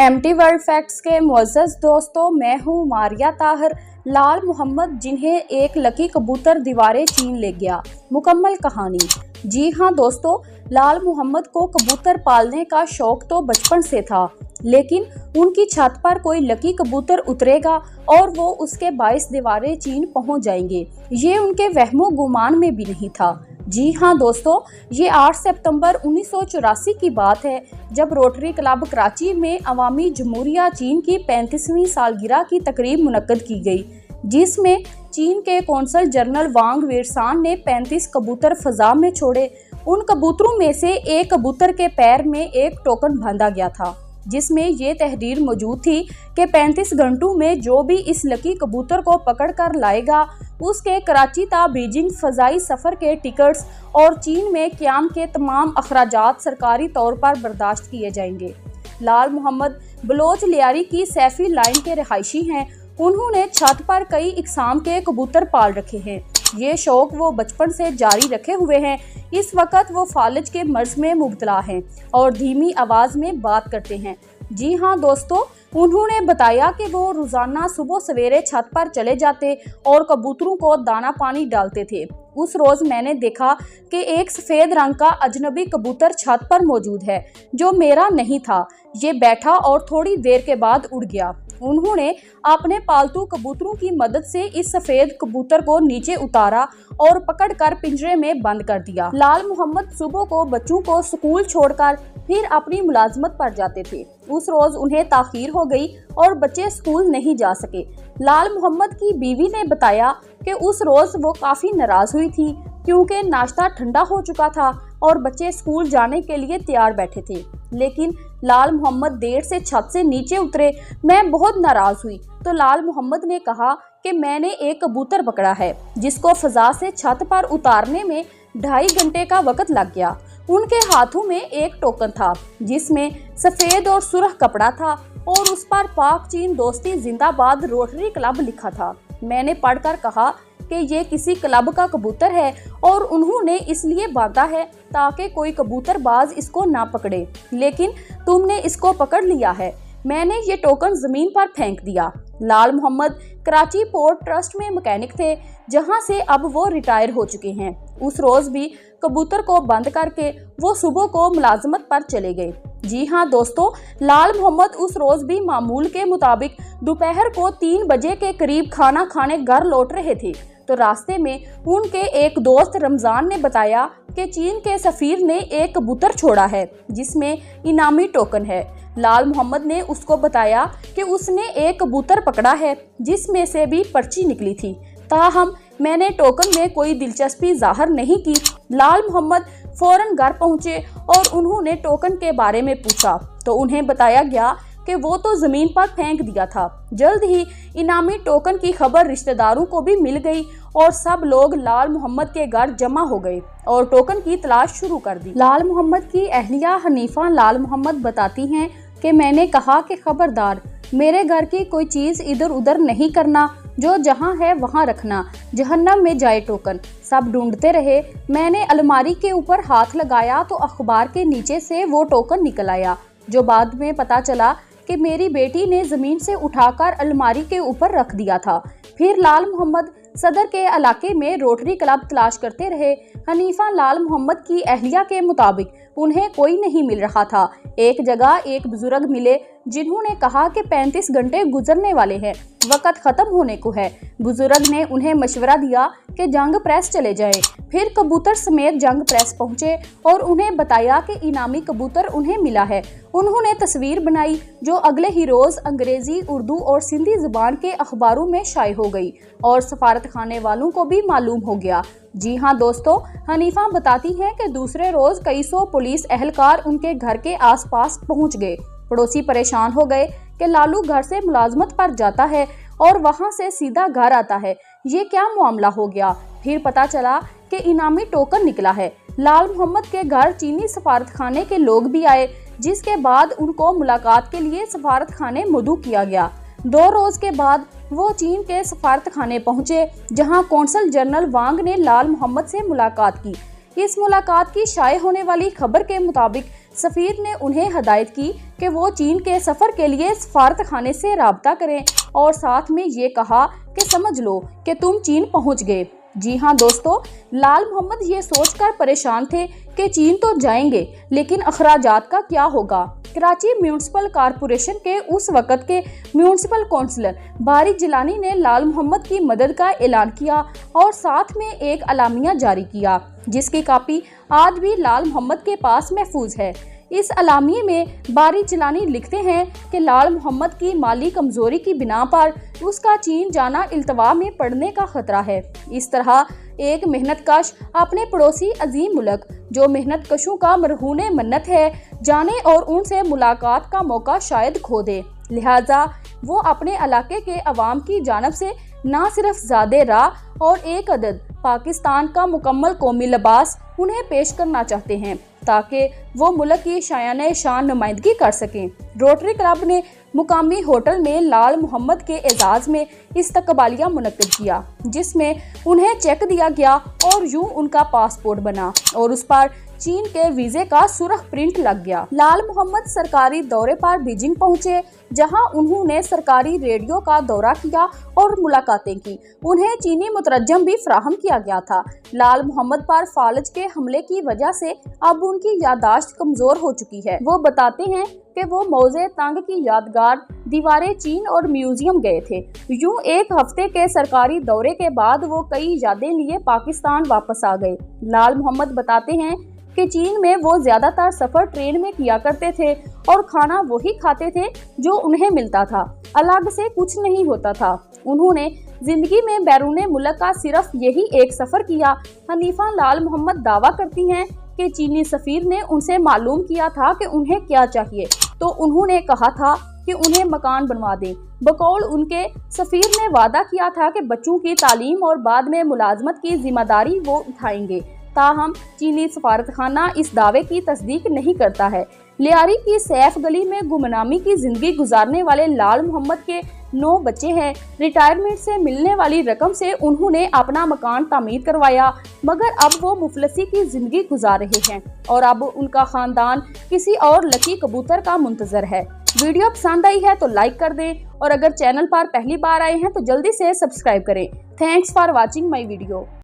MT world facts के मुअज़्ज़ज़ दोस्तों, मैं हूँ मारिया ताहिर। लाल मोहम्मद जिन्हें एक लकी कबूतर दीवारें छीन ले गया, मुकम्मल कहानी। जी हाँ दोस्तों, लाल मोहम्मद को कबूतर पालने का शौक तो बचपन से था, लेकिन उनकी छत पर कोई लकी कबूतर उतरेगा और वो उसके 22 दीवारें चीन पहुंच जाएंगे, ये उनके वहमो गुमान में भी नहीं था। जी हाँ दोस्तों, ये 8 सितंबर 1984 की बात है, जब रोटरी क्लब कराची में अवामी जमहूरिया चीन की 35वीं सालगिरह की तकरीब मुनक्कद की गई, जिसमें चीन के कौंसल जनरल वांग वेरसान ने 35 कबूतर फजा में छोड़े। उन कबूतरों में से एक कबूतर के पैर में एक टोकन बांधा गया था, जिसमें ये तहरीर मौजूद थी कि 35 घंटों में जो भी इस लकी कबूतर को पकड़ कर लाएगा, उसके कराची ता बीजिंग फ़ज़ाई सफ़र के टिकट्स और चीन में क़याम के तमाम अखराजात सरकारी तौर पर बर्दाश्त किए जाएंगे। लाल मोहम्मद बलोच लियारी की सैफी लाइन के रहायशी हैं। उन्होंने छत पर कई इकसाम के कबूतर पाल रखे हैं। ये शौक वो बचपन से जारी रखे हुए हैं। इस वक्त वो फालिज के मर्ज में मुब्तला हैं और धीमी आवाज़ में बात करते हैं। जी हाँ दोस्तों, उन्होंने बताया कि वो रोज़ाना सुबह सवेरे छत पर चले जाते और कबूतरों को दाना पानी डालते थे। उस रोज़ मैंने देखा कि एक सफ़ेद रंग का अजनबी कबूतर छत पर मौजूद है, जो मेरा नहीं था। ये बैठा और थोड़ी देर के बाद उड़ गया। उन्होंने अपने पालतू कबूतरों की मदद से इस सफ़ेद कबूतर को नीचे उतारा और पकड़कर पिंजरे में बंद कर दिया। लाल मोहम्मद सुबह को बच्चों को स्कूल छोड़कर फिर अपनी मुलाजमत पर जाते थे। उस रोज़ उन्हें ताख़ीर हो गई और बच्चे स्कूल नहीं जा सके। लाल मोहम्मद की बीवी ने बताया कि उस रोज़ वो काफ़ी नाराज़ हुई थी, क्योंकि नाश्ता ठंडा हो चुका था और बच्चे स्कूल जाने के लिए तैयार बैठे थे। लेकिन लाल मोहम्मद देर से छत से नीचे उतरे। मैं बहुत नाराज़ हुई तो लाल मोहम्मद ने कहा कि मैंने एक कबूतर पकड़ा है, जिसको फ़ज़ा से छत पर उतारने में 2.5 घंटे का वक्त लग गया। उनके हाथों में एक टोकन था, जिसमें सफ़ेद और सुर्ख कपड़ा था और उस पर पाक चीन दोस्ती जिंदाबाद रोटरी क्लब लिखा था। मैंने पढ़कर कहा कि ये किसी क्लब का कबूतर है और उन्होंने इसलिए बांधा है ताकि कोई कबूतरबाज इसको ना पकड़े, लेकिन तुमने इसको पकड़ लिया है। मैंने ये टोकन ज़मीन पर फेंक दिया। लाल मोहम्मद कराची पोर्ट ट्रस्ट में मैकेनिक थे, जहां से अब वो रिटायर हो चुके हैं। उस रोज़ भी कबूतर को बंद करके वो सुबह को मुलाजमत पर चले गए। जी हाँ दोस्तों, लाल मोहम्मद उस रोज़ भी मामूल के मुताबिक दोपहर को 3 बजे के करीब खाना खाने घर लौट रहे थे, तो रास्ते में उनके एक दोस्त रमज़ान ने बताया कि चीन के सफ़ीर ने एक कबूतर छोड़ा है, जिसमें इनामी टोकन है। लाल मोहम्मद ने उसको बताया कि उसने एक कबूतर पकड़ा है, जिसमें से भी पर्ची निकली थी। ताहम मैंने टोकन में कोई दिलचस्पी जाहिर नहीं की। लाल मोहम्मद फौरन घर पहुंचे और उन्होंने टोकन के बारे में पूछा तो उन्हें बताया गया कि वो तो ज़मीन पर फेंक दिया था। जल्द ही इनामी टोकन की खबर रिश्तेदारों को भी मिल गई और सब लोग लाल मोहम्मद के घर जमा हो गए और टोकन की तलाश शुरू कर दी। लाल मोहम्मद की अहलिया हनीफा लाल मोहम्मद बताती हैं कि मैंने कहा कि खबरदार, मेरे घर की कोई चीज़ इधर उधर नहीं करना, जो जहाँ है वहाँ रखना, जहन्नम में जाए टोकन। सब ढूंढते रहे। मैंने अलमारी के ऊपर हाथ लगाया तो अखबार के नीचे से वो टोकन निकल आया, जो बाद में पता चला कि मेरी बेटी ने ज़मीन से उठाकर अलमारी के ऊपर रख दिया था। फिर लाल मोहम्मद सदर के इलाके में रोटरी क्लब तलाश करते रहे। हनीफा लाल मोहम्मद की अहलिया के मुताबिक उन्हें कोई नहीं मिल रहा था। एक जगह एक बुजुर्ग मिले, जिन्होंने कहा कि 35 घंटे गुजरने वाले हैं, वक्त ख़त्म होने को है। बुजुर्ग ने उन्हें मशवरा दिया कि जंग प्रेस चले जाएं। फिर कबूतर समेत जंग प्रेस पहुंचे और उन्हें बताया कि इनामी कबूतर उन्हें मिला है। उन्होंने तस्वीर बनाई, जो अगले ही रोज़ अंग्रेज़ी, उर्दू और सिंधी ज़ुबान के अखबारों में शाये हो गई और सफारत खाने वालों को भी मालूम हो गया। जी हाँ दोस्तों, हनीफा बताती हैं कि दूसरे रोज़ कई सौ पुलिस एहलकार उनके घर के आसपास पहुंच गए। पड़ोसी परेशान हो गए कि लालू घर से मुलाजमत पर जाता है और वहां से सीधा घर आता है, ये क्या मामला हो गया। फिर पता चला कि इनामी टोकन निकला है। लाल मोहम्मद के घर चीनी सफारत खाने के लोग भी आए, जिसके बाद उनको मुलाकात के लिए सफारत खाने मदऊ किया गया। 2 रोज़ के बाद वो चीन के सफारत खाने पहुंचे, जहां कौंसल जनरल वांग ने लाल मोहम्मद से मुलाकात की। इस मुलाकात की शाये होने वाली खबर के मुताबिक सफ़ीर ने उन्हें हदायत की कि वो चीन के सफ़र के लिए सफारतखाने से राब्ता करें और साथ में ये कहा कि समझ लो कि तुम चीन पहुंच गए। जी हाँ दोस्तों, लाल मोहम्मद ये सोचकर परेशान थे कि चीन तो जाएंगे लेकिन अखराजात का क्या होगा। कराची म्यूनिसिपल कॉरपोरेशन के उस वक़्त के म्यूनिसिपल काउंसलर बारी जिलानी ने लाल मोहम्मद की मदद का ऐलान किया और साथ में एक अलामिया जारी किया जिसकी कॉपी आज भी लाल मोहम्मद के पास महफूज है। इस अलामिये में बारी जिलानी लिखते हैं कि लाल मोहम्मद की माली कमजोरी की बिना पर उसका चीन जाना इल्तवा में पड़ने का खतरा है। इस तरह एक मेहनत कश अपने पड़ोसी अजीम मुल्क जो मेहनत कशों का मरहून मन्नत है जाने और उनसे मुलाकात का मौका शायद खो दे। लिहाजा वो अपने इलाके के अवाम की जानब से ना सिर्फ ज़्यादा राह और एक अदद पाकिस्तान का मुकम्मल कौमी लिबास उन्हें पेश करना चाहते हैं ताकि वो मुल्क की शायान शान नुमाइंदगी कर सकें। रोटरी क्लब ने मुकामी होटल में लाल मोहम्मद के एजाज़ में इस्तकबालिया मुनक्किद किया जिसमें उन्हें चेक दिया गया और यूं उनका पासपोर्ट बना और उस पर चीन के वीज़े का सुर्ख प्रिंट लग गया। लाल मोहम्मद सरकारी दौरे पर बीजिंग पहुंचे जहां उन्होंने सरकारी रेडियो का दौरा किया और मुलाकातें की। उन्हें चीनी मुतरजम भी फराहम किया गया था। लाल मोहम्मद पर फालज के हमले की वजह से अब उनकी यादाश्त कमज़ोर हो चुकी है। वो बताते हैं कि वो मौजे तंग की यादगार दीवारें चीन और म्यूजियम गए थे। यूं एक हफ्ते के सरकारी दौरे के बाद वो कई यादें लिए पाकिस्तान वापस आ गए। लाल मोहम्मद बताते हैं कि चीन में वो ज़्यादातर सफ़र ट्रेन में किया करते थे और खाना वही खाते थे जो उन्हें मिलता था, अलग से कुछ नहीं होता था। उन्होंने ज़िंदगी में बैरून मुल्क का सिर्फ यही एक सफ़र किया। हनीफा लाल मोहम्मद दावा करती हैं कि चीनी सफ़ीर ने उनसे मालूम किया था कि उन्हें क्या चाहिए तो उन्होंने कहा था कि उन्हें मकान बनवा दें। बकौल उनके सफ़ीर ने वादा किया था कि बच्चों की तालीम और बाद में मुलाजमत की जिम्मेदारी वो उठाएंगे। ताहम चीनी सफारतखाना इस दावे की तस्दीक नहीं करता है। लियारी की सैफ गली में गुमनामी की जिंदगी गुजारने वाले लाल मोहम्मद के 9 बच्चे हैं। रिटायरमेंट से मिलने वाली रकम से उन्होंने अपना मकान तामीर करवाया मगर अब वो मुफलसी की जिंदगी गुजार रहे हैं और अब उनका खानदान किसी और लकी कबूतर का मुंतजर है। वीडियो पसंद आई है तो लाइक कर दें और अगर चैनल पर पहली बार आए हैं तो जल्दी से सब्सक्राइब करें। Thanks for watching my video.